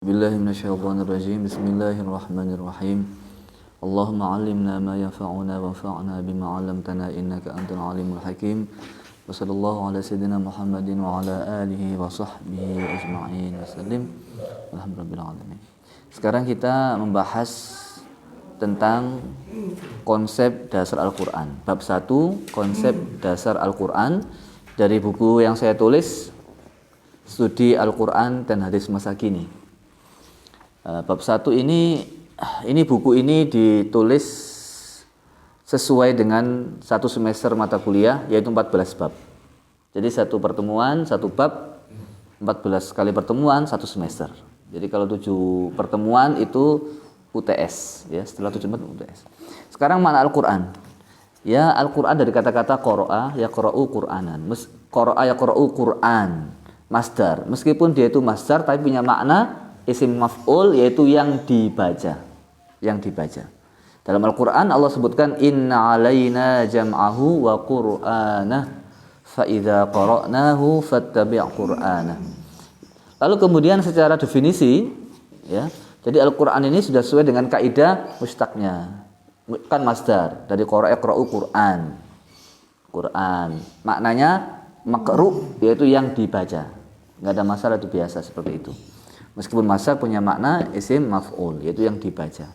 Billahi minasyaitonir rajim. Bismillahirrahmanirrahim. Allahumma 'allimna ma yanfa'una wanfa'na bima 'allamtana innaka antal alimul hakim. Wa sallallahu ala sayyidina Muhammadin wa ala alihi wa sahbihi ajma'in wasallim. Alhamdulillahirabbil alamin. Sekarang kita membahas tentang konsep dasar Al-Qur'an. Bab 1, konsep dasar Al-Qur'an, dari buku yang saya tulis, Studi Al-Qur'an dan Hadis Masa Kini. Bab 1 ini buku ini ditulis sesuai dengan satu semester mata kuliah, yaitu 14 bab. Jadi satu pertemuan, satu bab, 14 kali pertemuan, satu semester. Jadi kalau 7 pertemuan itu UTS, ya, setelah 7 UTS. Sekarang makna Al-Qur'an. Ya, Al-Qur'an dari kata-kata qara'a yaqra'u Qur'anan. Qara'a yaqra'u Qur'an, masdar. Meskipun dia itu masdar tapi punya makna isim maf'ul, yaitu yang dibaca. Dalam Al-Qur'an Allah sebutkan inna 'alaina jam'ahu wa qur'anah fa idza qara'nahu fattabi' qur'anah. Lalu kemudian secara definisi, ya. Jadi Al-Qur'an ini sudah sesuai dengan kaidah mustaqnya. Kan masdar dari qara'a yaqra'u Qur'an. Qur'an maknanya maqru', yaitu yang dibaca. Enggak ada masalah, itu biasa seperti itu. Meskipun masdar punya makna isim maf'ul, yaitu yang dibaca.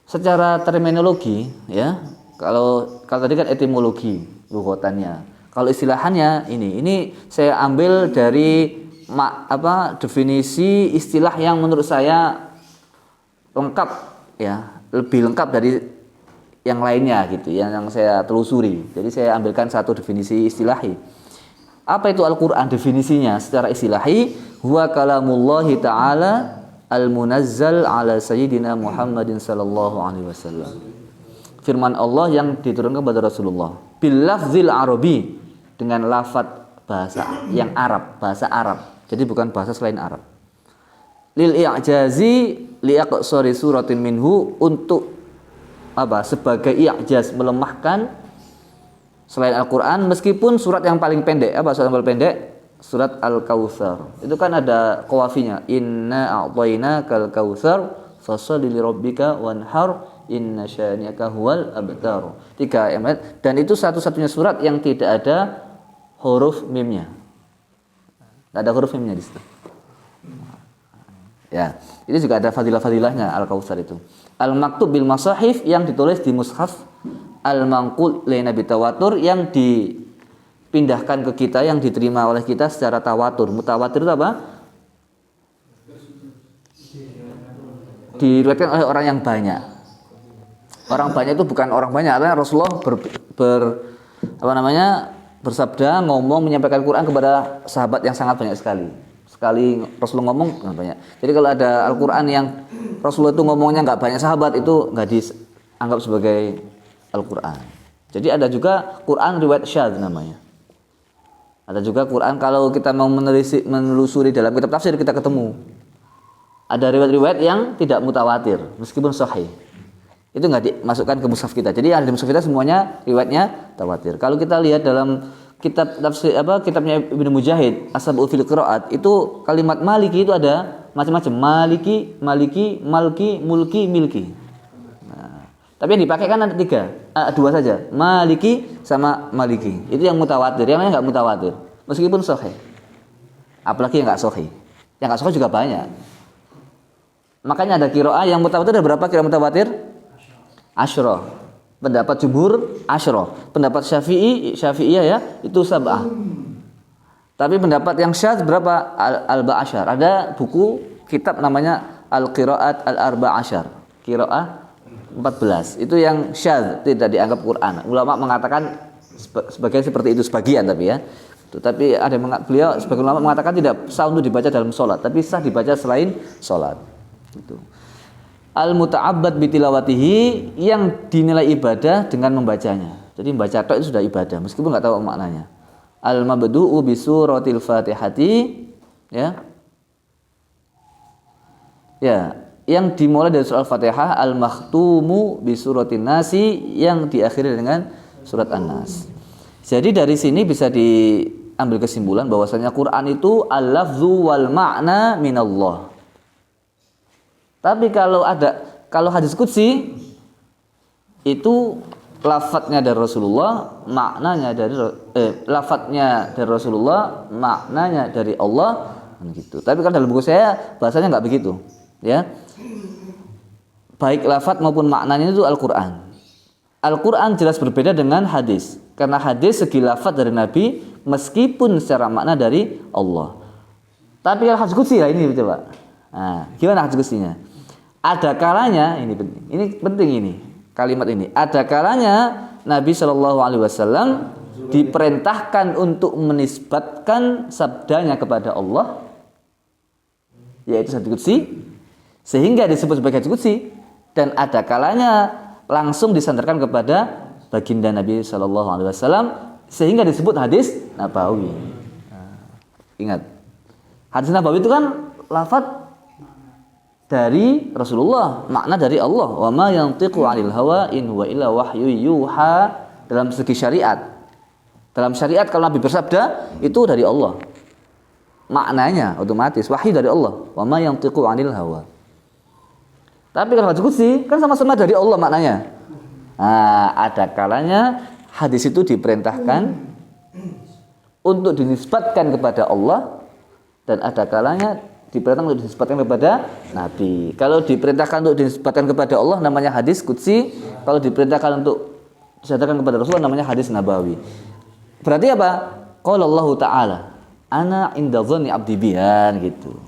Secara terminologi, ya, kalau tadi kan etimologi lughatannya. Kalau istilahannya ini saya ambil dari definisi istilah yang menurut saya lengkap, ya, lebih lengkap dari yang lainnya gitu, yang saya telusuri. Jadi saya ambilkan satu definisi istilahi. Apa itu Al-Qur'an definisinya secara istilahi? Huwa kalamullahi ta'ala al-munazzal ala sayyidina Muhammadin sallallahu alaihi wasallam. Firman Allah yang diturunkan kepada Rasulullah bil lafzil arabi, dengan lafaz bahasa yang Arab, bahasa Arab. Jadi bukan bahasa selain Arab. Lil i'jazi liaqsari suratin minhu, untuk sebagai i'jaz, melemahkan selain Al-Qur'an, meskipun surat yang paling pendek. Surat yang paling pendek? Surat Al-Kautsar. Itu kan ada qawafinya. Inna a'tainakal kautsar fasholli lirabbika wanhar inna syani'aka huwal abtar. 3 ayat, dan itu satu-satunya surat yang tidak ada huruf mimnya. Tidak ada huruf mimnya di situ. Ya, ini juga ada fadilah-fadilahnya Al-Kautsar itu. Al-maktub bil masahif, yang ditulis di mushaf. Al-manqul laina bitawatur, yang dipindahkan ke kita, yang diterima oleh kita secara tawatur. Mutawatir itu apa? Diriwayatkan oleh orang yang banyak. Orang banyak itu bukan orang banyak, artinya Rasulullah bersabda, menyampaikan Quran kepada sahabat yang sangat banyak sekali. Sekali Rasulullah ngomong banyak. Jadi kalau ada Al-Quran yang Rasulullah itu ngomongnya nggak banyak sahabat, itu nggak dianggap sebagai Al-Quran. Jadi ada juga Quran riwayat syadz namanya. Ada juga Quran, kalau kita mau menelusuri dalam kitab tafsir, kita ketemu ada riwayat-riwayat yang tidak mutawatir meskipun sahih. Itu nggak dimasukkan ke mushaf kita. Jadi yang di mushaf kita semuanya riwayatnya tawatir. Kalau kita lihat dalam kitab tafsir kitabnya Ibnu Mujahid, As-Sab'u fil Qiraat, itu kalimat maliki itu ada macam-macam. Maliki, malki, mulki, milki. Tapi yang dipakai kan ada 2 saja. Maliki sama maliki. Itu yang mutawatir. Yang lain enggak mutawatir. Meskipun sahih. Apalagi yang enggak sahih. Yang enggak sahih juga banyak. Makanya ada qiraah yang mutawatir, ada berapa qiraah mutawatir? Asyra. Pendapat jumhur asyra. Pendapat Syafi'iyah ya, itu sab'ah. Tapi pendapat yang syadz berapa? Al-Ba'asyar. Ada buku kitab namanya Al-Qiraat Al-Arba'asyar. Qiraah 14. Itu yang syadz, tidak dianggap Quran. Ulama mengatakan sebagian seperti itu, sebagian tapi ya. Tapi ada beliau sebagian ulama mengatakan tidak sah untuk dibaca dalam sholat, tapi sah dibaca selain sholat. Itu. Al-muta'abbad bitilawatihi, yang dinilai ibadah dengan membacanya. Jadi membaca tok itu sudah ibadah meskipun enggak tahu maknanya. Al-mabdu'u bi suratil Fatihati, ya. Ya, yang dimulai dari surat Al-Fatihah. Al-makhtumu bi suratin Nasi, yang diakhiri dengan surat An-Nas. Jadi dari sini bisa diambil kesimpulan bahwasanya Quran itu al-lafzu wal ma'na minallah. Tapi kalau hadis qudsi itu lafadznya dari Rasulullah, maknanya dari lafadznya dari Rasulullah, maknanya dari Allah, gitu. Tapi kan dalam buku saya bahasanya nggak begitu, ya. Baik lafadz maupun maknanya itu Al-Qur'an. Al-Qur'an jelas berbeda dengan hadis. Karena hadis segi lafadz dari Nabi meskipun secara makna dari Allah. Tapi kalau hadis qudsi lah ini coba. Nah, gimana hadis qudzinya? Ada kalanya ini penting ini. Kalimat ini, ada kalanya Nabi Shallallahu Alaihi Wasallam diperintahkan untuk menisbatkan sabdanya kepada Allah, yaitu hadits qudsi, sehingga disebut sebagai hadits qudsi. Dan ada kalanya langsung disandarkan kepada baginda Nabi Shallallahu Alaihi Wasallam, sehingga disebut hadis nabawi. Ingat, hadis nabawi itu kan lafadz dari Rasulullah, makna dari Allah. Wa ma yantiqu 'anil hawa in huwa illa wahyu yuha. Dalam segi syariat, dalam syariat kalau Nabi bersabda itu dari Allah, maknanya otomatis wahyu dari Allah. Wa ma yantiqu 'anil hawa. Tapi kalau hadis qudsi kan sama-sama dari Allah maknanya. Nah, ada kalanya hadis itu diperintahkan untuk dinisbatkan kepada Allah, dan ada kalanya diperintahkan untuk dinisbatkan kepada Nabi. Kalau diperintahkan untuk dinisbatkan kepada Allah namanya hadis qudsi, kalau diperintahkan untuk disandarkan kepada Rasulullah namanya hadis nabawi. Berarti apa? Qala Allah Ta'ala, ana inda dhanni abdi bihan, gitu.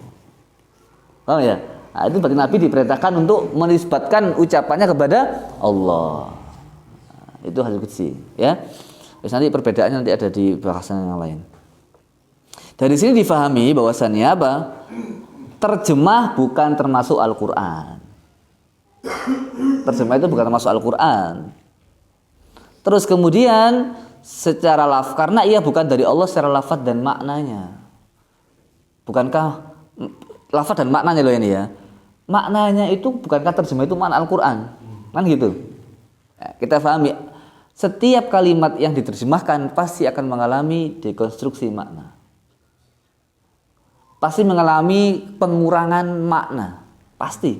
Paham ya? Nah, itu berarti Nabi diperintahkan untuk menisbatkan ucapannya kepada Allah. Nah, itu hadis qudsi, ya. Terus nanti perbedaannya nanti ada di bahasan yang lain. Dari sini difahami bahwasannya apa? Terjemah bukan termasuk Al-Qur'an. Terjemah itu bukan termasuk Al-Qur'an. Terus kemudian secara lafaz, karena ia bukan dari Allah secara lafaz dan maknanya. Bukankah lafaz dan maknanya loh ini ya? Maknanya itu bukankah terjemah itu makna Al-Qur'an? Kan gitu. Ya, kita pahami setiap kalimat yang diterjemahkan pasti akan mengalami dekonstruksi makna. Pasti mengalami pengurangan makna, pasti.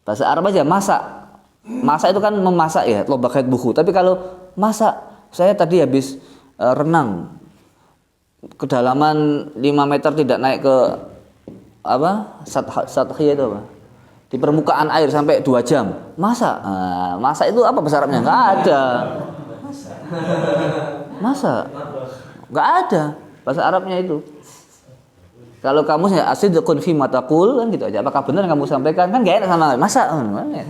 Bahasa Arab aja, masak itu kan memasak ya, lomba kait buku. Tapi kalau masak, saya tadi habis renang kedalaman 5 meter tidak naik ke apa? Sathiyah itu apa? Di permukaan air sampai 2 jam. Masak itu apa bahasa Arabnya? Enggak ada. Masak. Enggak ada bahasa Arabnya itu. Kalau kamu asidqun fi ma taqul kan gitu aja. Apakah benar yang kamu sampaikan? Kan enggak enak sama masa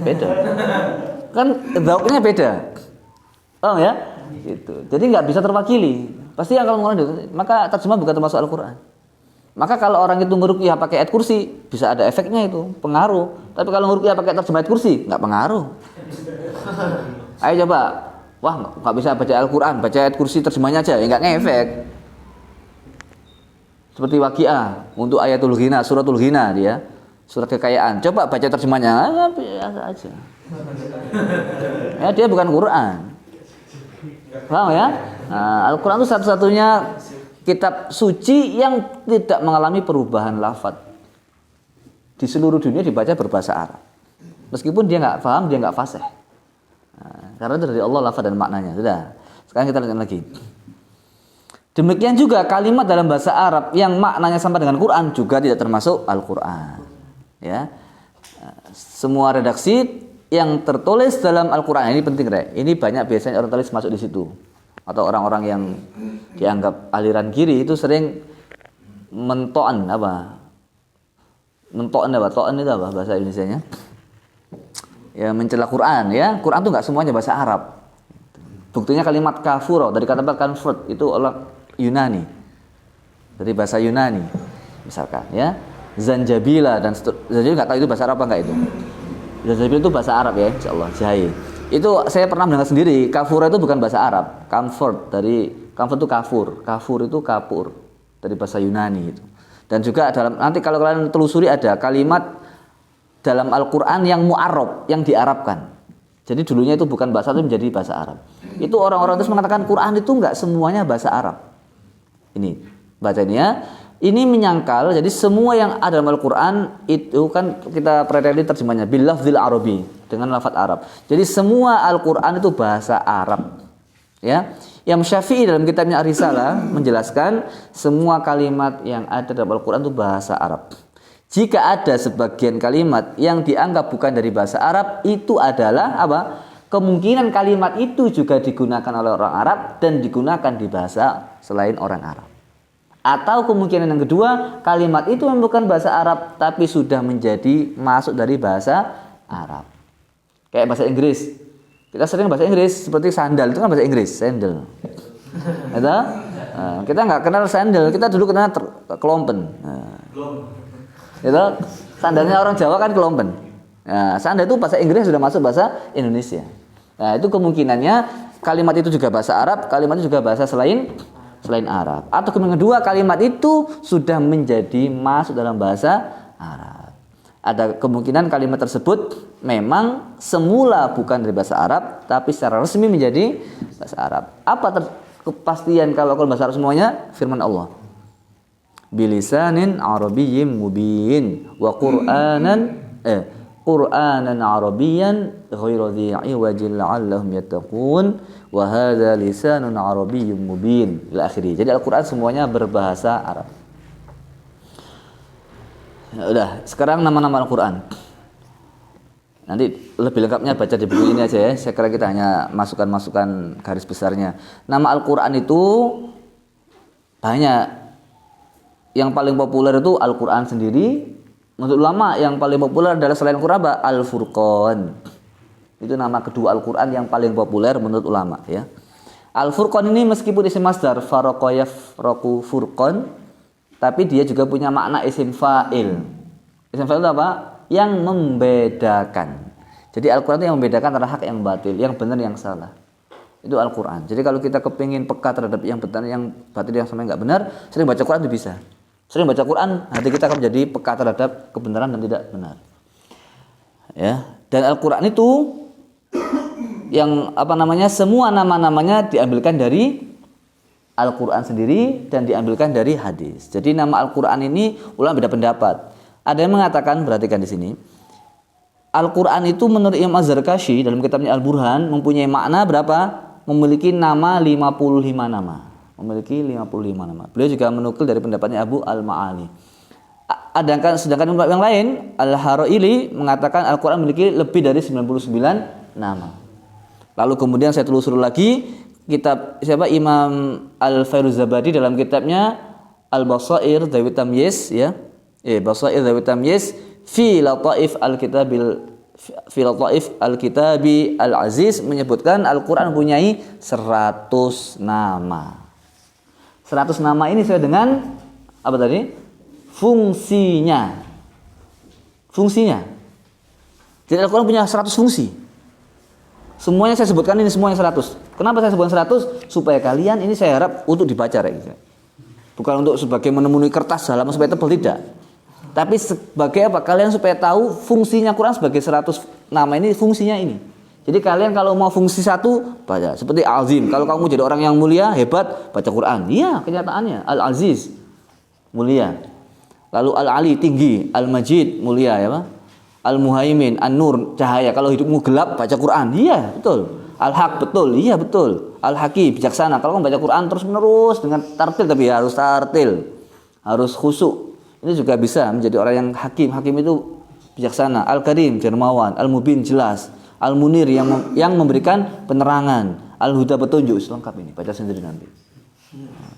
beda. Kan zauknya beda. Oh ya? Gitu. Jadi enggak bisa terwakili. Pasti yang kalau ngomong itu, maka terjemah bukan termasuk Al-Qur'an. Maka kalau orang itu ngeruqyah pakai ayat kursi, bisa ada efeknya itu, pengaruh. Tapi kalau ngeruqyah pakai terjemah ayat kursi, enggak pengaruh. Ayo coba. Wah, enggak bisa baca Al-Qur'an, baca ayat kursi terjemahnya aja, enggak ngefek. Seperti Waqiah untuk ayatul ghina, suratul ghina dia, surat kekayaan. Coba baca terjemahnya, biasa aja. Ya dia bukan Quran. Paham ya? Nah, Al-Quran itu satu-satunya kitab suci yang tidak mengalami perubahan lafadz. Di seluruh dunia dibaca berbahasa Arab. Meskipun dia nggak paham, dia nggak fasih. Nah, karena itu dari Allah lafadz dan maknanya. Sudah. Sekarang kita lihat lagi. Demikian juga kalimat dalam bahasa Arab yang maknanya sama dengan Quran juga tidak termasuk Al-Quran. Ya, semua redaksi yang tertulis dalam Al-Quran ini penting, Rek. Ini banyak biasanya orang tulis masuk di situ. Atau orang-orang yang dianggap aliran kiri itu sering mentoan apa? Mentoan apa? Toan itu apa bahasa Indonesianya? Ya mencela Quran ya. Quran itu nggak semuanya bahasa Arab. Buktinya kalimat kafur dari kata convert itu orang Yunani, dari bahasa Yunani misalkan ya, zanjabila dan zanjabil nggak tahu itu bahasa Arab apa enggak itu. Zanjabil itu bahasa Arab ya, insyaallah jahil. Itu saya pernah mendengar sendiri, kafur itu bukan bahasa Arab, comfort itu kafur itu kapur dari bahasa Yunani itu. Dan juga dalam nanti kalau kalian telusuri ada kalimat dalam Al-Qur'an yang mu'arrab, yang diarabkan. Jadi dulunya itu bukan bahasa itu menjadi bahasa Arab. Itu orang-orang terus mengatakan Quran itu enggak semuanya bahasa Arab. Ini baca ini ya. Ini menyangkal, jadi semua yang ada dalam Al-Quran itu kan kita perhatikan terjemahnya bil lafzil arabi, dengan lafaz Arab. Jadi semua Al-Quran itu bahasa Arab. Ya, Imam Syafi'i dalam kitabnya Ar-Risalah menjelaskan semua kalimat yang ada dalam Al-Quran itu bahasa Arab. Jika ada sebagian kalimat yang dianggap bukan dari bahasa Arab, itu adalah apa? Kemungkinan kalimat itu juga digunakan oleh orang Arab dan digunakan di bahasa selain orang Arab. Atau kemungkinan yang kedua, kalimat itu bukan bahasa Arab tapi sudah menjadi masuk dari bahasa Arab. Kayak bahasa Inggris. Kita sering bahasa Inggris seperti sandal, itu kan bahasa Inggris, sandal. Kita nggak kenal sandal, kita dulu kenal kelompen. Itu sandalnya orang Jawa kan kelompen. Nah, sandal itu bahasa Inggris sudah masuk bahasa Indonesia. Nah, itu kemungkinannya kalimat itu juga bahasa Arab, kalimat itu juga bahasa selain Arab. Atau kemungkinan kedua, kalimat itu sudah menjadi masuk dalam bahasa Arab. Ada kemungkinan kalimat tersebut memang semula bukan dari bahasa Arab, tapi secara resmi menjadi bahasa Arab. Apa kepastian kalau bahasa Arab semuanya? Firman Allah. Bilisanin arabiyyin mubin wa Qur'anan Arabiyyan ghairu dhi 'iwajin la'allahum yattaqun wa hadza lisanun arabiyyun mubin ila akhirih. Jadi Al-Qur'an semuanya berbahasa Arab. Ya, udah, sekarang nama-nama Al-Qur'an. Nanti lebih lengkapnya baca di buku ini aja ya. Saya kira kita hanya masukan-masukan garis besarnya. Nama Al-Qur'an itu banyak. Yang paling populer itu Al-Qur'an sendiri. Menurut ulama yang paling populer adalah selain Al-Qur'an Al-Furqan. Itu nama kedua Al-Qur'an yang paling populer menurut ulama ya. Al-Furqan ini meskipun isim masdar faraqa yafraqu furqan, tapi dia juga punya makna isim fa'il. Isim fa'il itu apa? Yang membedakan. Jadi Al-Qur'an itu yang membedakan antara hak yang batil, yang benar yang salah. Itu Al-Qur'an. Jadi kalau kita kepingin peka terhadap yang benar yang batil yang sama yang enggak benar, sering baca Qur'an itu bisa. Sering baca Quran, hati kita akan menjadi peka terhadap kebenaran dan tidak benar. Ya, dan Al-Qur'an itu yang semua nama-namanya diambilkan dari Al-Qur'an sendiri dan diambilkan dari hadis. Jadi nama Al-Qur'an ini ulama beda pendapat. Ada yang mengatakan, perhatikan di sini. Al-Qur'an itu menurut Imam Az-Zarkashi dalam kitabnya Al-Burhan mempunyai makna berapa? Memiliki nama 55 nama. Memiliki 55 nama. Beliau juga menukil dari pendapatnya Abu Al-Ma'ali. Sedangkan yang lain, Al-Haraili mengatakan Al-Qur'an memiliki lebih dari 99 nama. Lalu kemudian saya telusuri lagi kitab Imam Al-Fairuzabadi dalam kitabnya Al-Basair Dzawi Tamyiz ya. Basair Dzawi Tamyiz fi Lataif Al-Kitabi Al-Aziz menyebutkan Al-Qur'an mempunyai 100 nama. 100 nama ini sesuai dengan apa tadi? Fungsinya. Jadi Al-Quran punya 100 fungsi. Semuanya saya sebutkan ini semuanya 100. Kenapa saya sebutkan 100? Supaya kalian ini saya harap untuk dibaca ya. Bukan untuk sebagai menemui kertas halaman supaya tebal tidak. Tapi sebagai apa? Kalian supaya tahu fungsinya Quran sebagai 100 nama ini fungsinya ini. Jadi kalian kalau mau fungsi satu baca seperti Al-Azim. Kalau kamu jadi orang yang mulia, hebat, baca Quran. Iya, kenyataannya Al-Aziz mulia. Lalu Al-Ali tinggi, Al-Majid mulia ya, Pak. Al-Muhaimin, An-Nur cahaya. Kalau hidupmu gelap, baca Quran. Iya, betul. Al-Haq betul. Iya, betul. Al-Hakim bijaksana. Kalau kamu baca Quran terus-menerus dengan tartil, tapi harus tartil. Harus khusyuk. Ini juga bisa menjadi orang yang hakim. Hakim itu bijaksana. Al-Karim dermawan, Al-Mubin jelas. Al-Munir yang memberikan penerangan. Al-Huda petunjuk. Lengkap ini, baca sendiri nanti.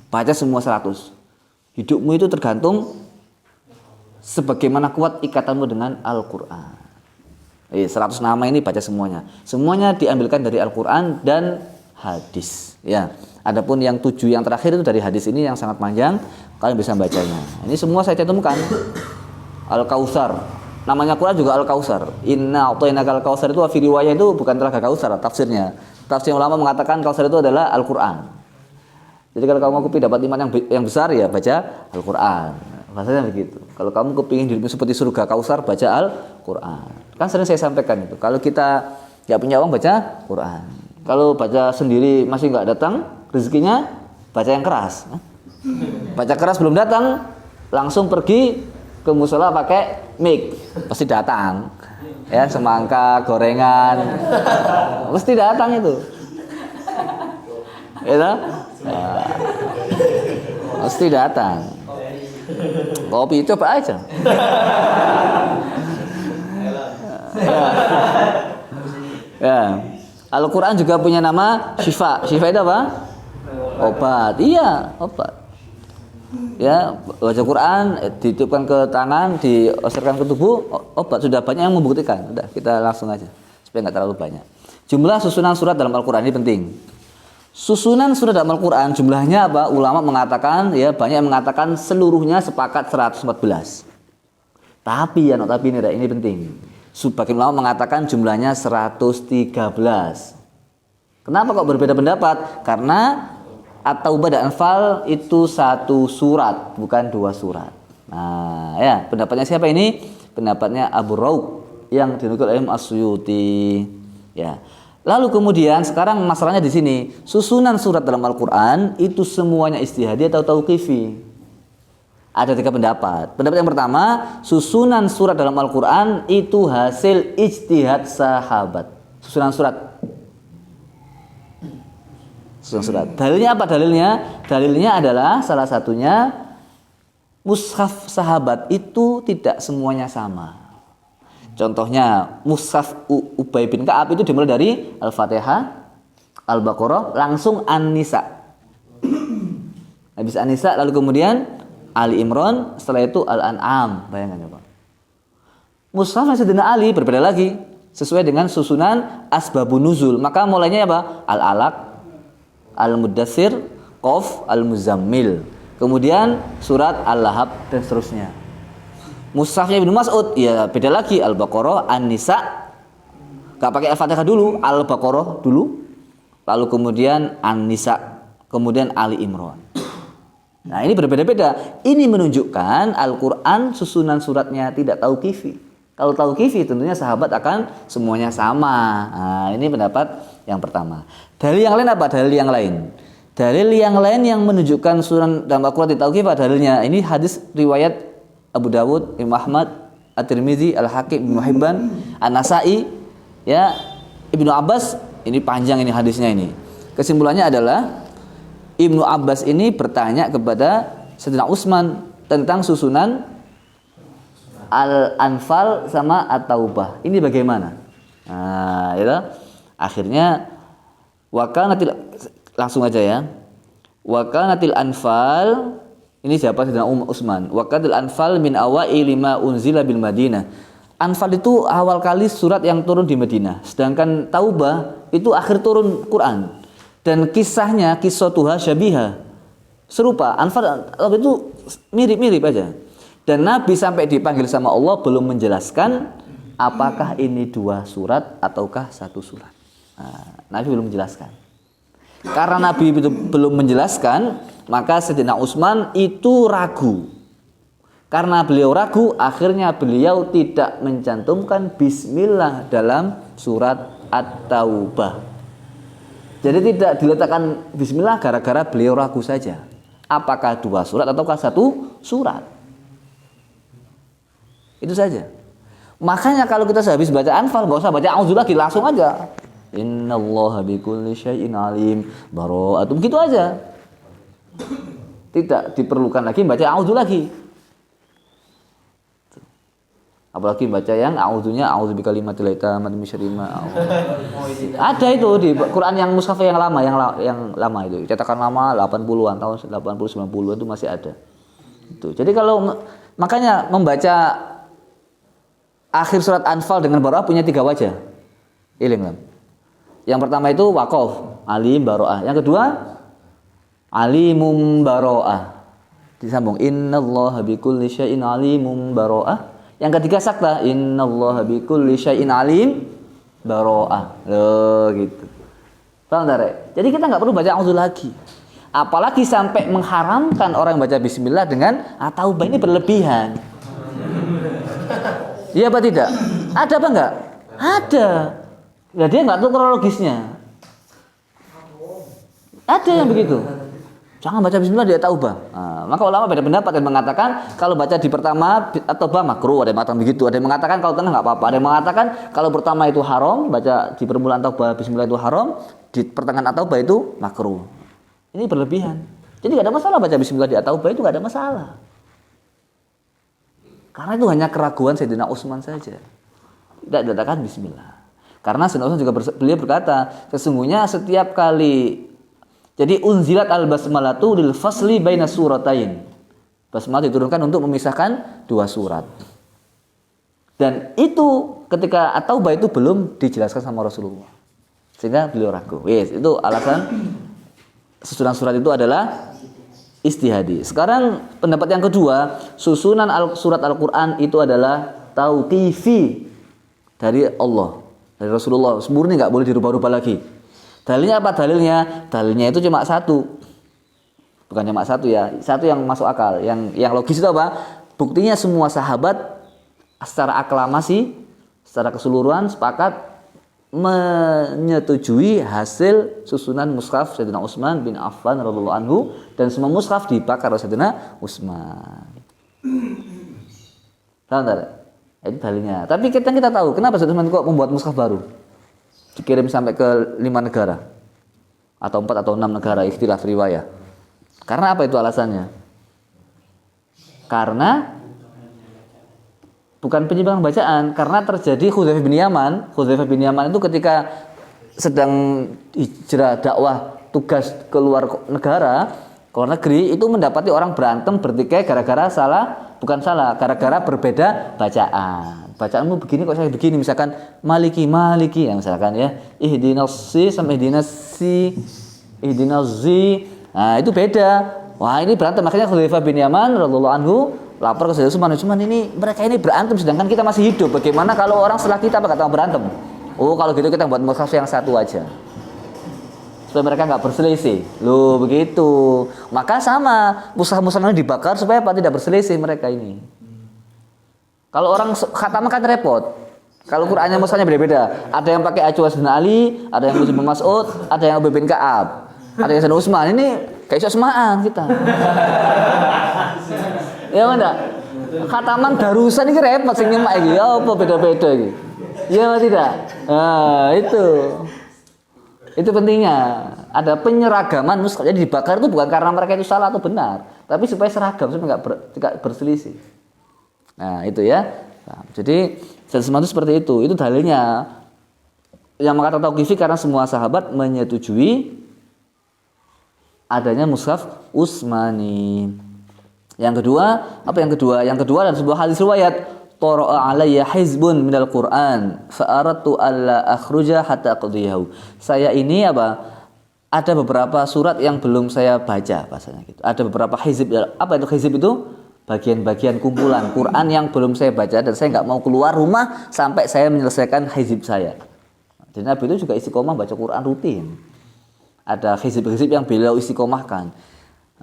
Baca semua 100. Hidupmu itu tergantung sebagaimana kuat ikatanmu dengan Al-Qur'an. 100 nama ini baca semuanya. Semuanya diambilkan dari Al-Qur'an dan hadis. Ya. Adapun yang 7 yang terakhir itu dari hadis ini yang sangat panjang, kalian bisa bacanya. Ini semua saya cantumkan. Al-Kautsar. Namanya Quran juga Al-Kautsar. Inna a'tainakal kautsar itu fi riwayah itu bukan telaga Kautsar tafsirnya. Tafsir ulama mengatakan Kautsar itu adalah Al-Qur'an. Jadi kalau kamu kepingin dapat iman yang besar ya baca Al-Qur'an. Bahasanya begitu. Kalau kamu kepingin hidupmu seperti surga Kautsar baca Al-Qur'an. Kan sering saya sampaikan itu. Kalau kita enggak punya uang baca Quran. Kalau baca sendiri masih enggak datang rezekinya, baca yang keras. Baca keras belum datang, langsung pergi ke musola pakai mic, pasti datang. Ya, semangka, gorengan, mesti datang itu. Ya, nah, mesti datang. Kopi coba aja. Ya. Al-Quran juga punya nama Syifa. Syifa itu apa? Obat. Iya, obat. Ya, baca Quran, ditiupkan ke tangan, diosirkan ke tubuh, obat. Sudah banyak yang membuktikan. Udah, kita langsung aja supaya nggak terlalu banyak. Jumlah susunan surat dalam Al-Quran ini penting. Susunan surat dalam Al-Quran jumlahnya apa? Ulama mengatakan, ya banyak yang mengatakan seluruhnya sepakat 114. Tapi ya, ini penting. Sebagian ulama mengatakan jumlahnya 113. Kenapa kok berbeda pendapat? Karena At-Taubah dan Anfal itu satu surat, bukan dua surat. Nah, ya, pendapatnya siapa ini? Pendapatnya Abu Rauk yang dinukil oleh As-Suyuti. Ya. Lalu kemudian sekarang masalahnya di sini, susunan surat dalam Al-Qur'an itu semuanya ijtihadi atau tauqifi? Ada 3 pendapat. Pendapat yang pertama, susunan surat dalam Al-Qur'an itu hasil ijtihad sahabat. Susunan surat. Dalilnya apa dalilnya? Dalilnya adalah salah satunya mushaf sahabat itu tidak semuanya sama. Contohnya mushaf Ubay bin Ka'ab itu dimulai dari Al-Fatihah, Al-Baqarah, langsung An-Nisa. Habis An-Nisa lalu kemudian Ali Imran, setelah itu Al-An'am. Bayangkan Pak. Mushaf Sayyidina Ali berbeda lagi sesuai dengan susunan asbabun nuzul. Maka mulainya apa? Al-Alaq, Al-Muddatsir, Qaf, Al-Muzammil. Kemudian surat Al-Lahab dan seterusnya. Mushafnya Ibnu Mas'ud ya beda lagi, Al-Baqarah, An-Nisa. Enggak pakai Al-Fatihah dulu, Al-Baqarah dulu. Lalu kemudian An-Nisa, kemudian Ali Imran. Nah, ini berbeda-beda. Ini menunjukkan Al-Qur'an susunan suratnya tidak tauqifi. Kalau tauqifi tentunya sahabat akan semuanya sama. Nah, ini pendapat yang pertama. Dalil yang lain apa? Dalil yang lain. Dalil yang lain yang menunjukkan surat dalam Al-Qur'an ditauqif dalilnya. Ini hadis riwayat Abu Dawud, Imam Ahmad, At-Tirmizi, Al-Hakim, Ibnu Hibban, An-Nasai, ya, Ibnu Abbas. Ini panjang ini hadisnya ini. Kesimpulannya adalah Ibnu Abbas ini bertanya kepada Sayyidina Utsman tentang susunan Al-Anfal sama At-Taubah. Ini bagaimana? Nah, itu akhirnya wakanatil, langsung aja ya. Wakanatil Anfal, ini siapa? Sayyidina Utsman. Wakanatil Anfal min awaili ma unzila bil Madinah. Anfal itu awal kali surat yang turun di Madinah. Sedangkan Taubah itu akhir turun Quran. Dan kisahnya qissatuha syabiha, serupa. Anfal itu mirip-mirip aja. Dan Nabi sampai dipanggil sama Allah belum menjelaskan apakah ini 2 surat ataukah 1 surat. Nah, Nabi belum menjelaskan. Karena Nabi itu belum menjelaskan, maka Sayyidina Utsman itu ragu. Karena beliau ragu, akhirnya beliau tidak mencantumkan bismillah dalam surat At-Taubah. Jadi tidak diletakkan bismillah gara-gara beliau ragu saja. Apakah 2 surat ataukah 1 surat? Itu saja. Makanya kalau kita sehabis baca Anfal, enggak usah baca auzu lagi, langsung aja. Innallaha bikulli syai'in alim. Bara'atun, gitu aja. Tidak diperlukan lagi baca auzu lagi. Apalagi baca yang auzunya auzu bikalimatil tammati min syarri ma. Ada itu di Quran yang mushaf yang lama, yang lama itu. Cetakan lama 80-an, tahun 80 90-an itu masih ada. Itu. Jadi kalau makanya membaca akhir surat Anfal dengan Baroah punya 3 wajah. Iling. Yang pertama itu waqaf, alim baroah. Yang kedua alimum baroah. Disambung innallaha bikulli syai'in alimum baroah. Yang ketiga sakta, innallaha bikulli syai'in alim baroah. Loh gitu. Paham tak? Jadi kita nggak perlu baca auzu lagi. Apalagi sampai mengharamkan orang yang baca bismillah dengan At-Taubah, ini berlebihan. Iya apa tidak? Ada apa enggak? Ada. Ya dia nggak tahu kronologisnya. Ada yang begitu. Jangan baca bismillah di at-taubah. Nah, maka ulama beda pendapat dan mengatakan kalau baca di pertama at-taubah makruh, ada yang mengatakan begitu, ada yang mengatakan kalau tengah enggak apa-apa, ada yang mengatakan kalau pertama itu haram, baca di permulaan taubah bismillah itu haram, di pertengahan at-taubah itu makruh. Ini berlebihan. Jadi enggak ada masalah baca bismillah di at-taubah, itu enggak ada masalah. Karena itu hanya keraguan Sayyidina Utsman saja. Tidak dikatakan bismillah. Karena Sayyidina Utsman juga beliau berkata, sesungguhnya setiap kali jadi unzilat al-basmalatu lil fasli baina suratain. Basmalah diturunkan untuk memisahkan dua surat. Dan itu ketika at-taubah itu belum dijelaskan sama Rasulullah. Sehingga beliau ragu. Yes, itu alasan susunan surat itu adalah istihadi. Sekarang pendapat yang kedua, susunan surat Al-Qur'an itu adalah tauqifi dari Allah, dari Rasulullah. Murni enggak boleh dirubah-rubah lagi. Dalilnya apa dalilnya? Dalilnya itu cuma satu. Bukan cuma satu ya, satu yang masuk akal. Yang logis itu apa? Buktinya semua sahabat secara aklamasi, secara keseluruhan sepakat menyetujui hasil susunan mushaf Sayyidina Utsman bin Affan radhiyallahu anhu, dan semua mushaf dibakar oleh Sayyidina Utsman. Paham tak? Itu dalilnya. Tapi kita tahu kenapa Sayyidina Utsman kok membuat mushaf baru? Dikirim sampai ke 5 negara atau 4 atau 6 negara, ikhtilaf riwayah. Karena apa itu alasannya? Karena bukan penyimpangan bacaan, karena terjadi Hudzaifah bin Yaman. Hudzaifah bin Yaman itu ketika sedang hijrah dakwah tugas keluar negara, keluar negeri, itu mendapati orang berantem bertikai gara-gara gara-gara berbeda bacaan. Bacaanmu begini kok saya begini, misalkan maliki ya misalkan ya, ihdinas-si sama ihdinas-si, ihdinas-zi. Nah, itu beda. Wah, ini berantem. Makanya Hudzaifah bin Yaman radhiyallahu anhu lapor ke Sayyidina Utsman, ini mereka ini berantem sedangkan kita masih hidup. Bagaimana kalau orang setelah kita kata berantem? Oh, kalau gitu kita buat mushaf yang satu aja. Supaya mereka enggak berselisih. Loh, begitu. Maka sama, mushaf-mushaf ini dibakar supaya tidak berselisih mereka ini. Kalau orang khatam kan repot. Kalau Qur'annya mushafnya beda-beda. Ada yang pakai acuan Sayyidina Ali, ada yang Ibnu Mas'ud, ada yang Ubay bin Ka'ab, ada yang Sayyidina Utsman. Ini kayak iso semaan kita. Ya enggak? Khataman darusan ini repot sing nyemak iki. Ya apa beda-beda iki? Ya tidak. Nah, itu. Itu pentingnya. Ada penyeragaman mushaf. Jadi dibakar itu bukan karena mereka itu salah atau benar, tapi supaya seragam, supaya enggak berselisih. Nah, itu ya. Nah, jadi Sayyidina itu seperti itu. Itu dalilnya. Yang mengatakan tauqifi karena semua sahabat menyetujui adanya mushaf Utsmani. Yang kedua, apa yang kedua? Yang kedua dalam sebuah hadis riwayat, "Tara'a alayya hizbun minal Qur'an, fa aradtu alla akhruja hatta aqdiyahu." Saya ini apa? Ada beberapa surat yang belum saya baca, bahasanya gitu. Ada beberapa hizib. Apa itu hizib itu? Bagian-bagian kumpulan Quran yang belum saya baca, dan saya nggak mau keluar rumah sampai saya menyelesaikan hizib saya. Jadi Nabi itu juga istiqomah baca Quran rutin. Ada hizib-hizib yang beliau istiqomahkan.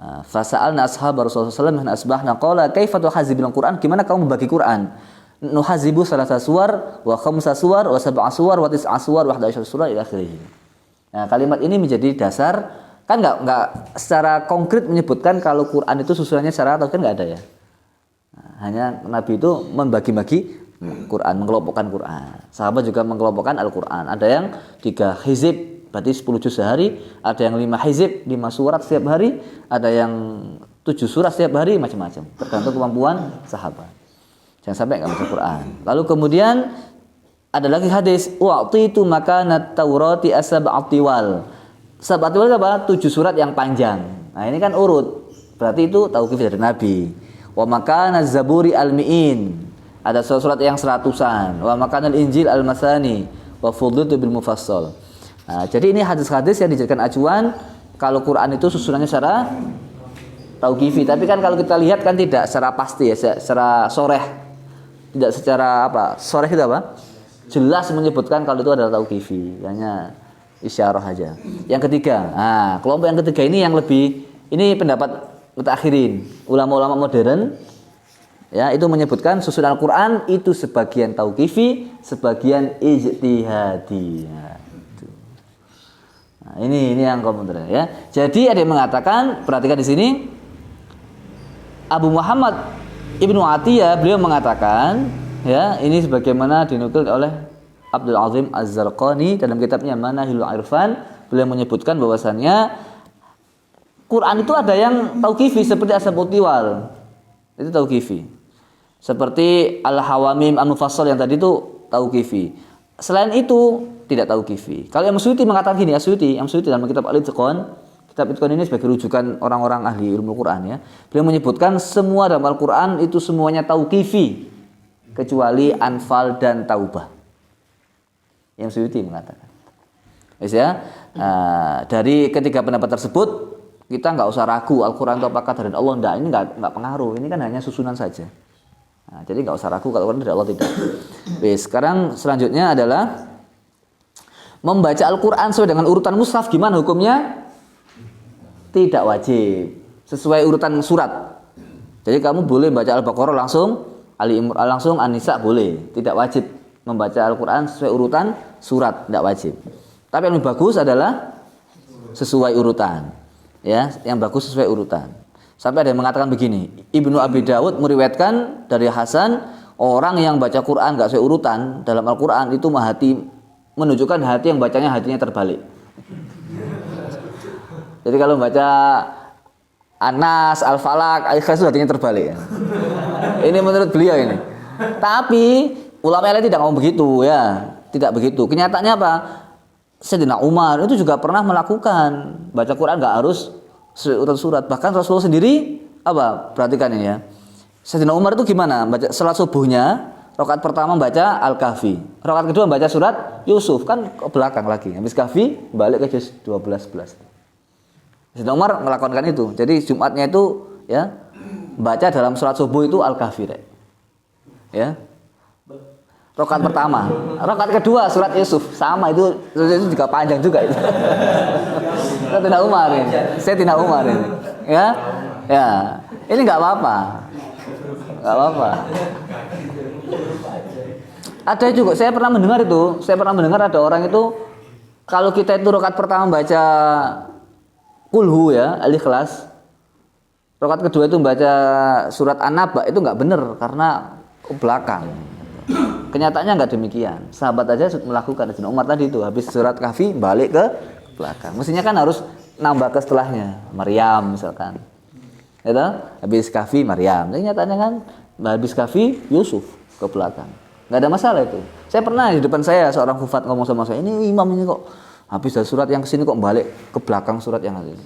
Fasa'alna ashab Rasulullah sallallahu alaihi wasallam asbahna qala kaifa tuhazibul Quran? Gimana kamu membagi Quran? Nuhazibu salasa suwar wa khamsa suwar wa sab'a suwar wa tis'a suwar wa 11 suwar ila akhirih. Nah, kalimat ini menjadi dasar, kan enggak secara konkret menyebutkan kalau Quran itu susunannya secara atau kan enggak ada ya. Hanya Nabi itu membagi-bagi Quran, mengelompokkan Quran. Sahabat juga mengelompokkan Al-Quran. Ada yang 3 hizib, berarti 10 juz sehari. Ada yang 5 hizib, 5 surat setiap hari. Ada yang 7 surat setiap hari, macam-macam. Tergantung kemampuan sahabat. Jangan sampai enggak baca Quran. Lalu kemudian ada lagi hadis, wa'titu makanat taurati asab'atiwal. Sab'atiwal apa? 7 surat yang panjang. Nah, ini kan urut. Berarti itu tauqif dari Nabi. Wa makana zaburi al-mi'in, ada surat yang 100-an. Wa makana al-injil al-masani wa fuditu bil mufassal. Nah, jadi ini hadis-hadis yang dijadikan acuan kalau Quran itu susunannya secara tauqifi. Tapi kan kalau kita lihat kan tidak secara pasti ya, secara soreh. Tidak secara apa? Soreh itu apa? Jelas menyebutkan kalau itu adalah tauqifi. Hanya isyarah aja. Yang ketiga, nah, kelompok yang ketiga ini yang lebih, ini pendapat mutakhirin, ulama-ulama modern ya, itu menyebutkan susunan Al-Qur'an itu sebagian tauqifi, sebagian ijtihadi. Nah, ini yang komentar ya. Jadi ada yang mengatakan, perhatikan di sini, Abu Muhammad Ibnu Atiyah beliau mengatakan, ya, ini sebagaimana dinukil oleh Abdul Azim Az-Zarqani dalam kitabnya Manahilul Irfan, beliau menyebutkan bahwasannya Quran itu ada yang tauqifi seperti As-Sab'ut Tiwal. Itu tauqifi. Seperti Al-Hawamim An-Mufassal yang tadi itu tauqifi. Selain itu tidak tauqifi. Kalau yang Suyuti mengatakan gini, yang Suyuti dalam kitab Al-Itqan, kitab Itqan ini sebagai rujukan orang-orang ahli ilmu Quran ya. Beliau menyebutkan semua dalam Al-Quran itu semuanya tauqifi kecuali Anfal dan Taubah. Yang Suyuti mengatakan. Ya, dari ketiga pendapat tersebut kita nggak usah ragu Al-Quran itu apakah dari Allah. Ini nggak pengaruh. Ini kan hanya susunan saja. Nah, jadi nggak usah ragu kalau Al-Quran dari Allah, tidak. Sekarang selanjutnya adalah membaca Al-Quran sesuai dengan urutan mushaf. Gimana hukumnya? Tidak wajib. Sesuai urutan surat. Jadi kamu boleh baca Al-Baqarah langsung, Ali Imran langsung, An-Nisa boleh. Tidak wajib membaca Al-Quran sesuai urutan surat. Tidak wajib. Tapi yang lebih bagus adalah sesuai urutan. Ya, yang bagus sesuai urutan. Sampai ada yang mengatakan begini, Ibnu Abi Dawud meriwayatkan dari Hasan, orang yang baca Quran enggak sesuai urutan dalam Al-Quran itu menunjukkan hati yang bacanya hatinya terbalik. Jadi kalau baca An-Nas, Al-Falaq, Al-Ikhlas itu hatinya terbalik. Ya. Ini menurut beliau ini. Tapi ulama lain tidak ngomong begitu ya, tidak begitu. Kenyataannya apa? Sayyidina Umar itu juga pernah melakukan baca Quran nggak harus urutan surat. Bahkan Rasulullah sendiri apa? Perhatikan ini ya. Sayyidina Umar itu gimana? Baca salat subuhnya, rakaat pertama baca Al-Kahfi, rakaat kedua baca surat Yusuf, kan ke belakang lagi. Habis Kahfi balik ke juz 12-11. Sayyidina Umar melakukan itu. Jadi Jumatnya itu ya baca dalam salat subuh itu Al-Kahfi, ya. Rakaat pertama, rakaat kedua surat Yusuf sama itu juga panjang juga itu. Sayyidina Umar ini, Sayyidina Umar ini, ya, ini nggak apa-apa, Ada juga, saya pernah mendengar ada orang itu kalau kita itu rakaat pertama baca Kulhu ya, Al-Ikhlas, rakaat kedua itu baca surat An-Naba itu nggak benar karena ke belakang. Kenyataannya nggak demikian. Sahabat aja melakukan. Sayyidina Umar tadi itu habis surat Kahfi balik ke belakang. Mestinya kan harus nambah ke setelahnya. Maryam misalkan. Itu habis Kahfi Maryam. Tapi nyatanya kan habis Kahfi Yusuf ke belakang. Nggak ada masalah itu. Saya pernah di depan saya seorang hufat ngomong sama saya, ini imam ini kok habis dari surat yang kesini kok balik ke belakang surat yang lain.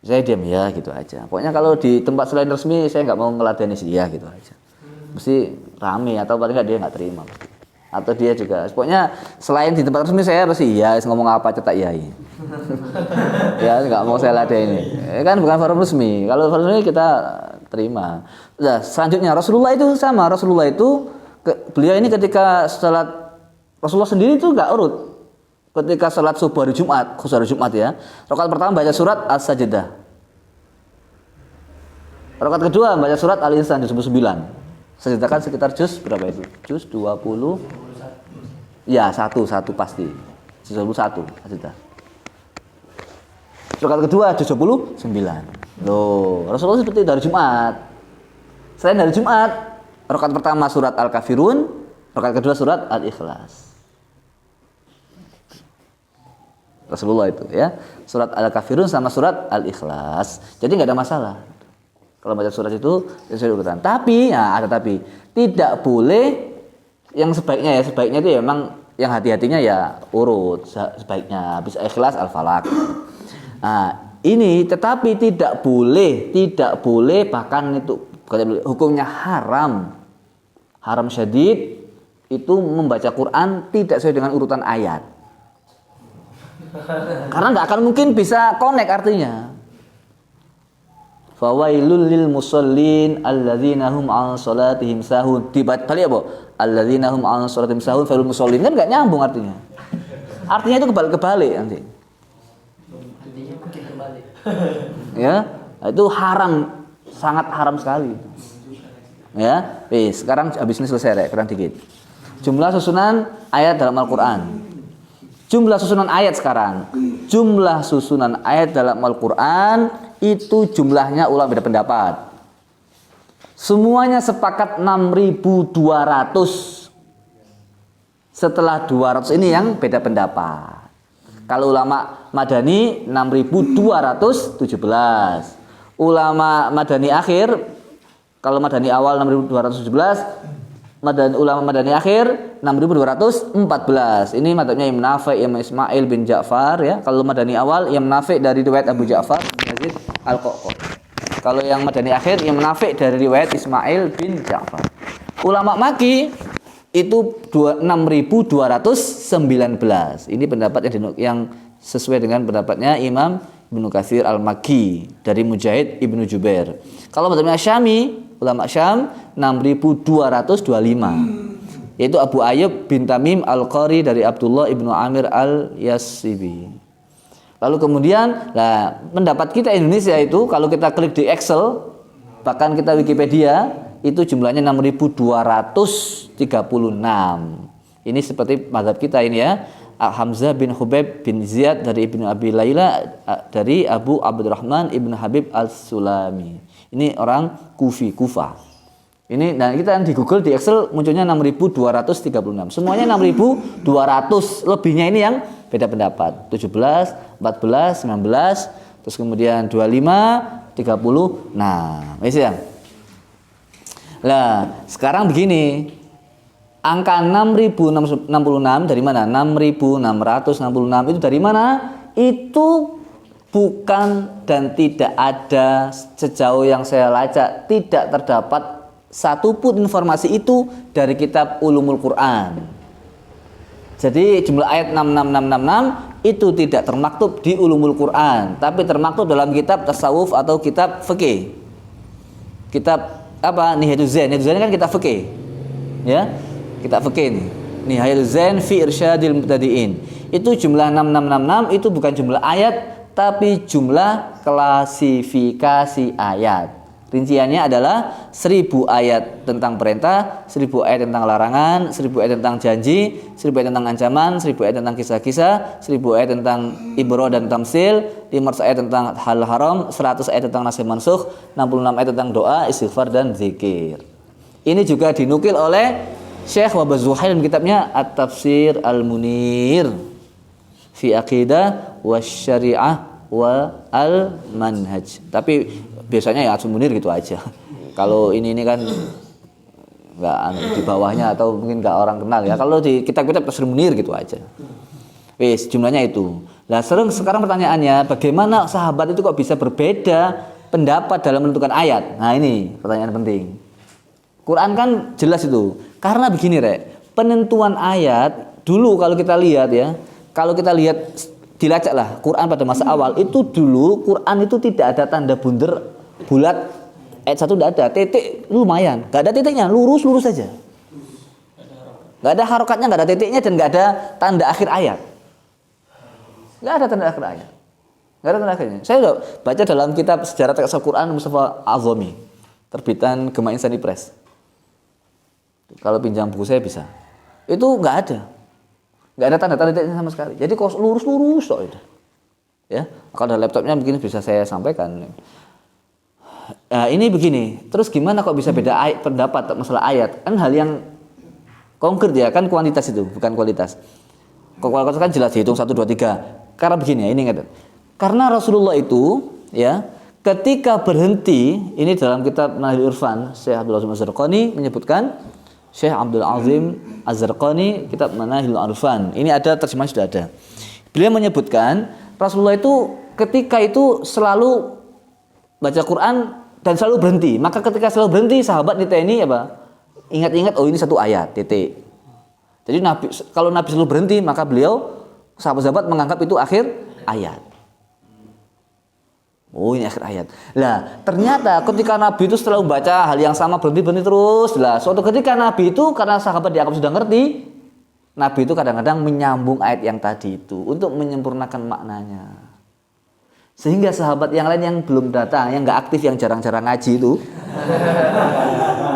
Saya diam ya gitu aja. Pokoknya kalau di tempat selain resmi saya nggak mau ngeladeni dia gitu aja. Mesti rame atau paling nggak dia nggak terima atau dia juga pokoknya selain di tempat resmi saya pasti iya ngomong apa cetak yai. Ya nggak mau saya ladeni kan bukan forum resmi. Kalau forum resmi kita terima. Nah, selanjutnya Rasulullah itu sama. Rasulullah itu beliau ini ketika salat Rasulullah sendiri itu nggak urut. Ketika salat subuh hari Jumat, khusus hari Jumat ya, rakaat pertama baca surat As-Sajdah, rakaat kedua baca surat Al-Insan juz 9. Sajdah kan sekitar juz berapa itu? Juz 20. Ya, satu pasti. Juz 21 sajdah. Rakaat kedua juz 29. Loh, Rasulullah seperti dari Jumat. Selain dari Jumat, rakaat pertama surat Al-Kafirun, rakaat kedua surat Al-Ikhlas. Rasulullah itu ya. Surat Al-Kafirun sama surat Al-Ikhlas. Jadi enggak ada masalah. Kalau baca surat itu sesuai urutan. Tapi, ya ada tapi. Tidak boleh yang sebaiknya itu ya memang yang hati-hatinya ya urut sebaiknya habis Ikhlas Al-Falaq. Nah, ini tetapi tidak boleh bahkan itu hukumnya haram. Haram syadid itu membaca Quran tidak sesuai dengan urutan ayat. Karena enggak akan mungkin bisa connect artinya. Fawailul lil musallin alladzina hum 'an salatihim sahun. Balik apa? Alladzina hum 'an salatihim sahun failul musallin kan enggak nyambung artinya. Artinya itu kebalik nanti. Artinya mungkin kebalik. Ya, itu haram, sangat haram sekali. Ya, sekarang habis ini selesai kurang dikit. Jumlah susunan ayat dalam Al-Qur'an. Jumlah susunan ayat sekarang jumlah susunan ayat dalam Al-Quran itu jumlahnya ulama beda pendapat. Semuanya sepakat 6.200. Setelah 200 ini yang beda pendapat. Kalau ulama Madani 6.217. Ulama Madani akhir, kalau Madani awal 6.217, ulama Madani akhir 6.214. Ini madhabnya Imam Nafi', Imam Ismail bin Ja'far ya. Kalau Madani awal Imam Nafi' dari riwayat Abu Ja'far Yazid Al-Qaqqa. Kalau yang Madani akhir Imam Nafi' dari riwayat Ismail bin Ja'far. Ulama Maki itu 6.219. Ini pendapat yang sesuai dengan pendapatnya Imam Ibnu Katsir Al-Makki dari Mujahid Ibnu Jubair. Kalau madhabnya Syami, ulama Syam 6.225. Yaitu Abu Ayyub bin Tamim Al-Qari dari Abdullah Ibnu Amir Al-Yassibi. Lalu kemudian, pendapat kita Indonesia itu kalau kita klik di Excel, bahkan kita Wikipedia, itu jumlahnya 6.236. Ini seperti mazhab kita ini ya. Hamzah bin Hubaib bin Ziyad dari Ibnu Abi Layla dari Abu Abdurrahman Ibnu Habib Al-Sulami. Ini orang Kufah. Ini dan kita di Google di Excel munculnya 6.236. Semuanya 6.200. Lebihnya ini yang beda pendapat. 17, 14, 19, terus kemudian 25, 30. Nah, wis ya. Lah, sekarang begini. Angka 6.066 dari mana? 6.666 itu dari mana? Itu bukan dan tidak ada sejauh yang saya lacak, tidak terdapat satupun informasi itu dari kitab Ulumul Quran. Jadi jumlah ayat 66666 itu tidak termaktub di Ulumul Quran, tapi termaktub dalam kitab tasawuf atau kitab fikih. Kitab apa? Nihayatul Zain. Nihayatul Zain kan kitab fikih. Ya. Kitab fikih ini. Nihayatul Zain fi Irsyadil Mubtadi'in. Itu jumlah 6666 itu bukan jumlah ayat tapi jumlah klasifikasi ayat. Rinciannya adalah 1000 ayat tentang perintah, 1000 ayat tentang larangan, 1000 ayat tentang janji, 1000 ayat tentang ancaman, 1000 ayat tentang kisah-kisah, 1000 ayat tentang ibro dan tamsil, 500 ayat tentang hal haram, 100 ayat tentang nasikh mansukh, 66 ayat tentang doa, istighfar dan zikir. Ini juga dinukil oleh Syekh Wahbah Zuhail dalam kitabnya At-Tafsir Al-Munir fi Aqidah Wasyari'ah wa Al-Manhaj. Tapi biasanya ya Al-Munir gitu aja. Kalau ini kan nggak di bawahnya atau mungkin nggak orang kenal ya. Kalau di kitab-kitab Tafsir Munir gitu aja. Wis, jumlahnya itu. Nah, sekarang pertanyaannya, bagaimana sahabat itu kok bisa berbeda pendapat dalam menentukan ayat? Nah, ini pertanyaan penting. Quran kan jelas itu. Karena begini, penentuan ayat dulu kalau kita lihat ya, kalau kita lihat dilacak lah Quran pada masa awal itu dulu Quran itu tidak ada tanda bunder bulat ayat 1 tidak ada, titik lumayan, nggak ada titiknya, lurus saja, nggak ada harokatnya, nggak ada titiknya dan nggak ada tanda akhir ayat, nggak ada tanda akhir ayat, nggak ada tanda akhirnya. Saya udah baca dalam kitab sejarah teks Al-Quran Mustafa Azami terbitan Gema Insani Press. Kalau pinjam buku saya bisa. Itu nggak ada tanda-tanda titiknya sama sekali. Jadi kok lurus kok itu. Ya, kalau ada laptopnya mungkin bisa saya sampaikan. Nah, ini begini. Terus gimana kok bisa beda pendapat masalah ayat? Kan hal yang konkret ya, kan kuantitas itu, bukan kualitas. Kualitas kan jelas dihitung 1 2 3. Karena begini ya, ini ingat. Karena Rasulullah itu ya, ketika berhenti, ini dalam kitab Manhajul Irfan, Syekh Abdul Azim Az-Zarqani menyebutkan, Syekh Abdul Azim Az-Zarqani kitab Manhajul Irfan. Ini ada terjemahan sudah ada. Beliau menyebutkan Rasulullah itu ketika itu selalu baca Quran dan selalu berhenti. Maka ketika selalu berhenti, sahabat ditanya apa? Ingat-ingat, oh ini satu ayat, titik. Jadi kalau Nabi selalu berhenti, maka beliau sahabat-sahabat menganggap itu akhir ayat. Oh ini akhir ayat. Lah ternyata ketika Nabi itu setelah membaca hal yang sama berhenti terus. Lah suatu ketika Nabi itu karena sahabat dianggap sudah ngerti, Nabi itu kadang-kadang menyambung ayat yang tadi itu untuk menyempurnakan maknanya. Sehingga sahabat yang lain yang belum datang, yang nggak aktif, yang jarang-jarang ngaji itu,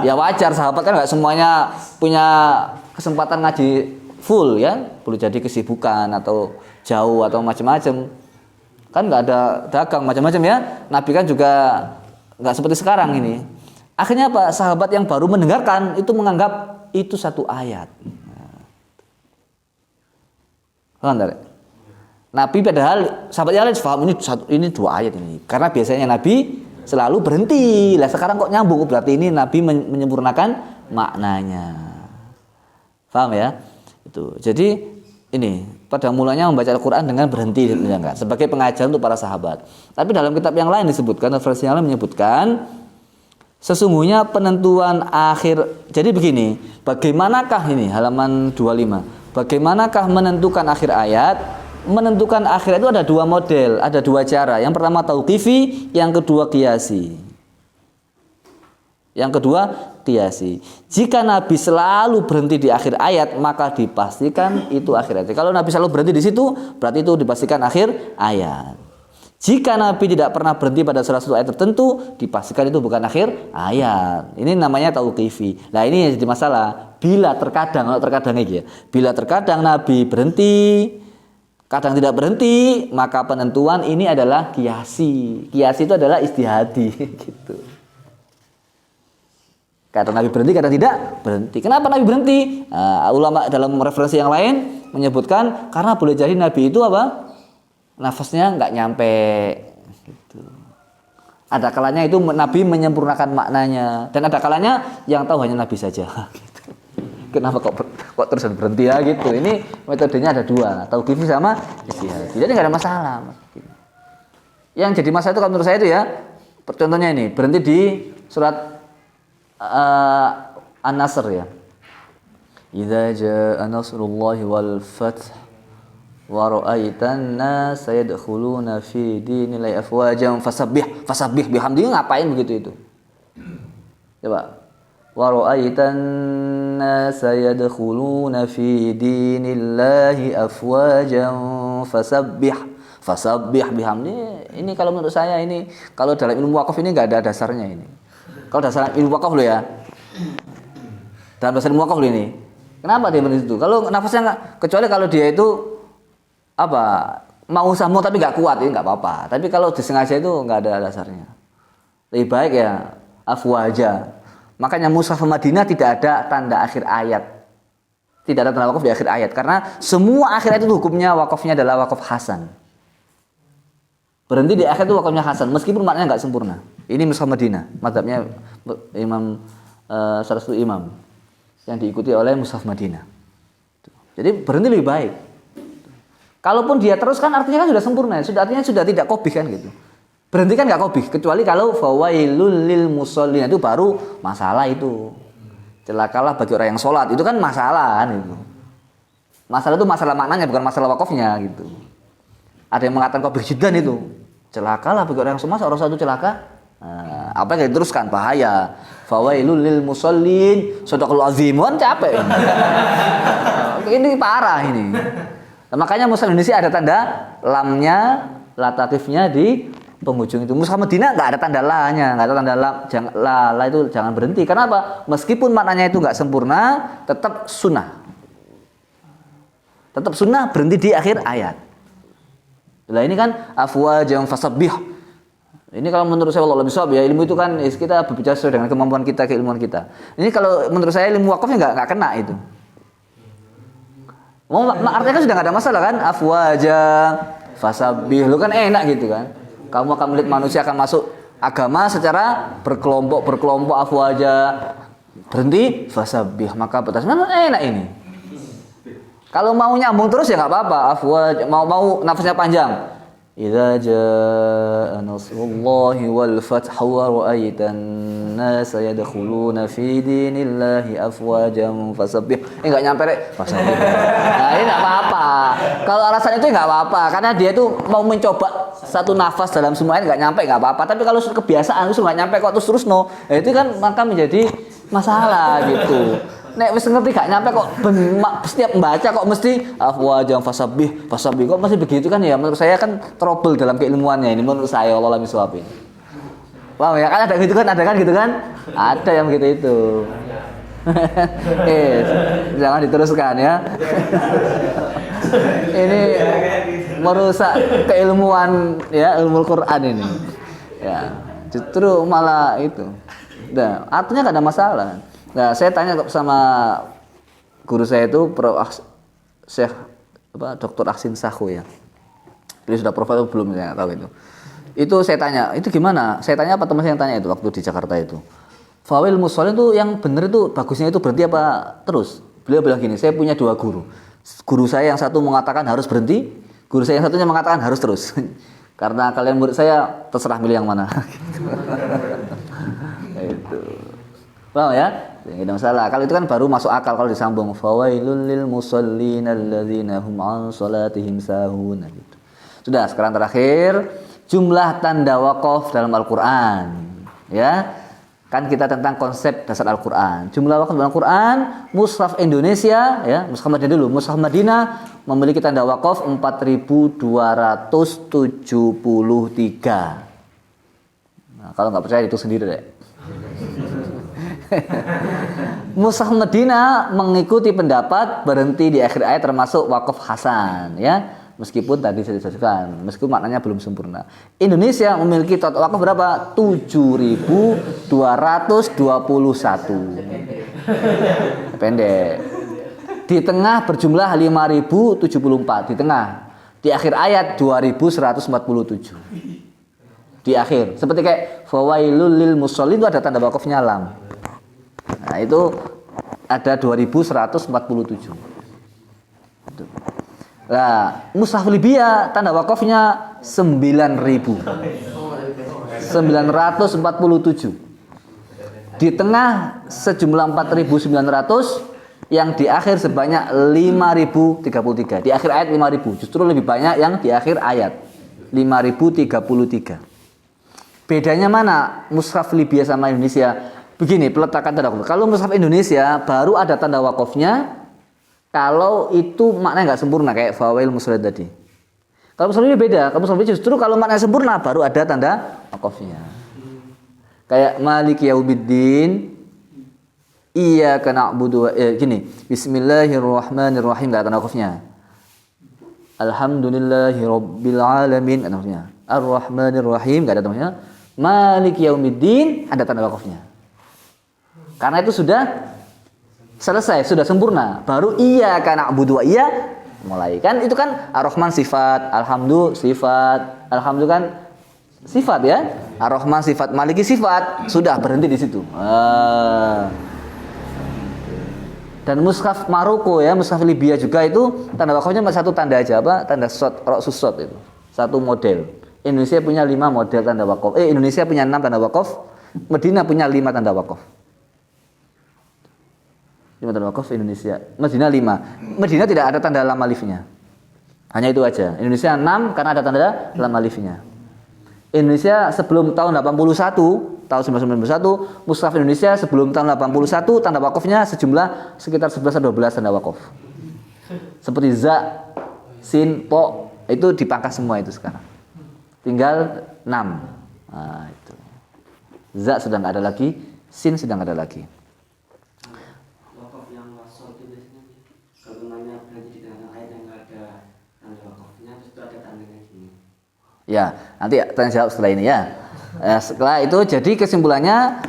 ya wajar, sahabat kan nggak semuanya punya kesempatan ngaji full ya, boleh jadi kesibukan atau jauh atau macam-macam. Kan nggak ada dagang macam-macam ya. Nabi kan juga nggak seperti sekarang ini. Akhirnya apa? Sahabat yang baru mendengarkan itu menganggap itu satu ayat. Nabi padahal sahabat yang lain paham ini dua ayat ini. Karena biasanya Nabi selalu berhenti. Lah sekarang kok nyambung, berarti ini Nabi menyempurnakan maknanya. Paham ya? Itu. Jadi ini pada mulanya membaca Al-Quran dengan berhenti sebagai pengajaran untuk para sahabat. Tapi dalam kitab yang lain disebutkan, versi yang lain menyebutkan sesungguhnya penentuan akhir. Jadi begini, bagaimanakah ini halaman 25? Bagaimanakah menentukan akhir ayat? Menentukan akhir itu ada dua model, ada dua cara. Yang pertama tauqifi, yang kedua qiyasi. Yang kedua qiyasi. Jika Nabi selalu berhenti di akhir ayat, maka dipastikan itu akhir ayat. Kalau Nabi selalu berhenti di situ, berarti itu dipastikan akhir ayat. Jika Nabi tidak pernah berhenti pada salah satu ayat tertentu, dipastikan itu bukan akhir ayat. Ini namanya tauqifi. Nah, ini yang jadi masalah. Bila terkadang ya, bila terkadang Nabi berhenti, kadang tidak berhenti, maka penentuan ini adalah qiyasi. Qiyasi itu adalah istihadi gitu. Kadang Nabi berhenti, kadang tidak berhenti. Kenapa Nabi berhenti? Ulama dalam referensi yang lain menyebutkan karena boleh jadi Nabi itu apa? Nafasnya nggak nyampe. Gitu. Ada kalanya itu Nabi menyempurnakan maknanya, dan ada kalanya yang tahu hanya Nabi saja. Gitu. Kenapa kok terus berhenti ya gitu? Ini metodenya ada dua, tauqifi sama istihadi. Jadi nggak ada masalah. Yang jadi masalah itu kalau menurut saya itu ya, contohnya ini berhenti di surat An-Nasr ya. Idza jaa nasrullahi wal fath wa ra'aitan nas yadkhuluna fi dinillahi afwajan fasabbih bihamdihi, ngapain begitu itu? Coba. Wa ra'aitan nas yadkhuluna fi dinillahi afwajan fasabbih bihamdihi. Ini kalau menurut saya ini, kalau dalam ilmu wakaf ini enggak ada dasarnya ini. Kalau dasar ilmu wakaf lo ya, dalam dasar ilmu wakaf lo ini, kenapa dia berhenti itu? Kalau nafasnya nggak, kecuali kalau dia itu apa mau sambung tapi nggak kuat, ini nggak apa-apa. Tapi kalau disengaja itu nggak ada dasarnya. Lebih baik ya afwaja. Makanya Mushaf Madinah tidak ada tanda akhir ayat, tidak ada tanda wakaf di akhir ayat, karena semua akhir ayat itu hukumnya wakafnya adalah wakaf hasan. Berhenti di akhir itu wakafnya hasan, meskipun maknanya nggak sempurna. Ini Mushaf Madinah, mazhabnya Imam salah satu imam yang diikuti oleh Mushaf Madinah. Jadi berhenti lebih baik. Kalaupun dia terus kan artinya kan sudah sempurna, sudah artinya sudah tidak qabih kan gitu. Berhenti kan nggak qabih, kecuali kalau fawailul lil musallin itu baru masalah itu. Celakalah bagi orang yang sholat, itu kan masalah kan itu. Masalah itu masalah maknanya, bukan masalah wakafnya gitu. Ada yang mengatakan qabih jiddan itu. Celakalah bagi orang yang sholat, orang sholat itu celaka. Apa yang diteruskan bahaya. Fawailul lil musallin, sadaqallahu azim, kan capek. Ini parah ini. Nah, makanya Mushaf Indonesia ada tanda lamnya, latakifnya di penghujung itu. Mushaf Madinah nggak ada tanda la-nya, nggak ada tanda la, la itu jangan berhenti. Karena apa? Meskipun maknanya itu nggak sempurna, tetap sunnah. Tetap sunnah berhenti di akhir ayat. Nah ini kan afwajan fasabbih. Ini kalau menurut saya Allah bisawab ya, ilmu itu kan kita berbicara sesuai dengan kemampuan kita, keilmuan kita. Ini kalau menurut saya ilmu wakafnya nggak kena itu. Artinya kan sudah nggak ada masalah kan? Afwaja fasabbih, lu kan enak gitu kan? Kamu akan melihat manusia akan masuk agama secara berkelompok afwaja, berhenti fasabbih, maka batas mana enak ini. Kalau mau nyambung terus ya nggak apa-apa, afwaja mau nafasnya panjang. Idza jaa nasrullahi wal fathu wa ra'aitan nasa yadkhuluna fi dinillahi afwajan fasabbih. Enggak nyampe rek fasabbih. Nah, ini enggak apa-apa. Kalau alasan itu enggak apa-apa, karena dia itu mau mencoba satu nafas dalam semua ayat enggak nyampe enggak apa-apa. Tapi kalau kebiasaan itu enggak nyampe kok terus no, itu kan maka menjadi masalah gitu. Nek wis ngerti gak nyampe kok setiap membaca kok mesti afwajan fasabbih kok masih begitu kan ya, menurut saya kan trouble dalam keilmuannya ini menurut saya Allah miswab ini. Paham ya? Kan ada gitu kan, ada yang begitu itu. Jangan diteruskan ya. Ini merusak keilmuan ya, ilmu Quran ini. Ya, justru malah itu. Nah, artinya nggak ada masalah. Nah, saya tanya sama guru saya itu Syekh Dr. Aksin Sakho ya. Beliau sudah profil belum, saya nggak tahu itu. Itu saya tanya, itu gimana? Saya tanya apa teman saya yang tanya itu waktu di Jakarta itu. Fawil Musholin itu yang benar itu bagusnya itu berhenti apa terus? Beliau bilang gini, saya punya 2 guru. Guru saya yang satu mengatakan harus berhenti, guru saya yang satunya mengatakan harus terus. Karena kalian murid saya terserah milih yang mana. Itu. Paham ya? Tidak masalah. Kalau itu kan baru masuk akal kalau disambung. Fawailul lil musallin alladzina hum an salatihim sahun. Gitu. Sudah, sekarang terakhir jumlah tanda waqaf dalam Al-Qur'an. Ya. Kan kita tentang konsep dasar Al-Qur'an. Jumlah waqaf dalam Al-Qur'an, Mushaf Indonesia ya, Mushaf Madinah dulu. Mushaf Madinah memiliki tanda waqaf 4273. Nah, kalau nggak percaya itu sendiri deh. Mushaf Madinah mengikuti pendapat berhenti di akhir ayat termasuk wakaf Hasan ya. Meskipun tadi saya disebutkan, meskipun maknanya belum sempurna. Indonesia memiliki total wakaf berapa? 7.221. Pendek. Di tengah berjumlah 5.074 di tengah. Di akhir ayat 2.147. Di akhir. Seperti kayak fawailul lil musholin itu ada tanda wakafnya lam. Nah, itu ada 2.147. Itu. Nah, Mushaf Libya tanda wakafnya 9.947. Di tengah sejumlah 4.900, yang di akhir sebanyak 5.033. Di akhir ayat 5.000, justru lebih banyak yang di akhir ayat 5.033. Bedanya mana Mushaf Libya sama Indonesia? Begini peletakan tanda wakaf. Kalau Mushaf Indonesia baru ada tanda wakafnya kalau itu maknanya nggak sempurna kayak fawail musholin tadi. Kalau Mushaf ini beda. Kalau Mushaf ini justru kalau maknanya sempurna baru ada tanda wakafnya. Kayak Maliki Yaumiddin, iyyaka na'budu gini, Bismillahirrahmanirrahim, nggak ada tanda wakafnya. Alhamdulillahirabbil alamin, ada wakafnya. Ar-Rahmanirrahim, nggak ada tanda wakafnya. Maliki Yaumiddin, ada tanda wakafnya. Karena itu sudah selesai, sudah sempurna. Baru iyyaka na'budu wa iya mulai. Kan itu kan Ar-Rahman sifat, Alhamdulillah sifat, Alhamdulillah kan sifat ya. Ar-Rahman sifat, Maliki sifat, sudah berhenti di situ. Dan Mushaf Maroko ya, Mushaf Libya juga itu tanda wakafnya cuma satu tanda aja, apa? Tanda sot, roksusot itu. Satu model. Indonesia punya 5 model tanda wakaf. Indonesia punya 6 tanda wakaf. Madinah punya 5 tanda wakaf. 5 tanda wakaf Indonesia. Madinah 5. Madinah tidak ada tanda lam alifnya. Hanya itu aja. Indonesia 6 karena ada tanda lam alifnya. Indonesia sebelum tahun 81, tahun 1991, Mushaf Indonesia sebelum tahun 81 tanda wakafnya sejumlah sekitar 11 atau 12 tanda wakaf. Seperti za, sin, po, itu dipangkas semua itu sekarang. Tinggal 6. Nah, itu. Za sudah enggak ada lagi, sin sudah enggak ada lagi. Ya, nanti tanya jawab setelah ini ya. Setelah itu jadi kesimpulannya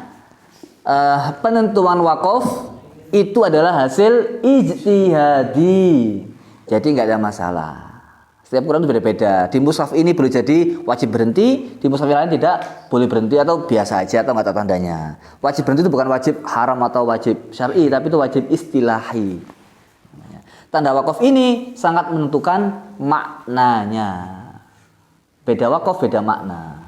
penentuan wakaf itu adalah hasil ijtihadi. Jadi nggak ada masalah. Setiap Quran itu beda-beda. Di mushaf ini boleh jadi wajib berhenti, di mushaf yang lain tidak boleh berhenti atau biasa aja atau nggak ada tandanya. Wajib berhenti itu bukan wajib haram atau wajib syar'i, tapi itu wajib istilahi. Tanda wakaf ini sangat menentukan maknanya. Beda wakaf, beda makna.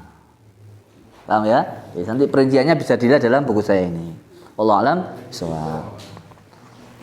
Paham ya? Nanti perinciannya bisa dilihat dalam buku saya ini. Wallahu a'lam bishawab.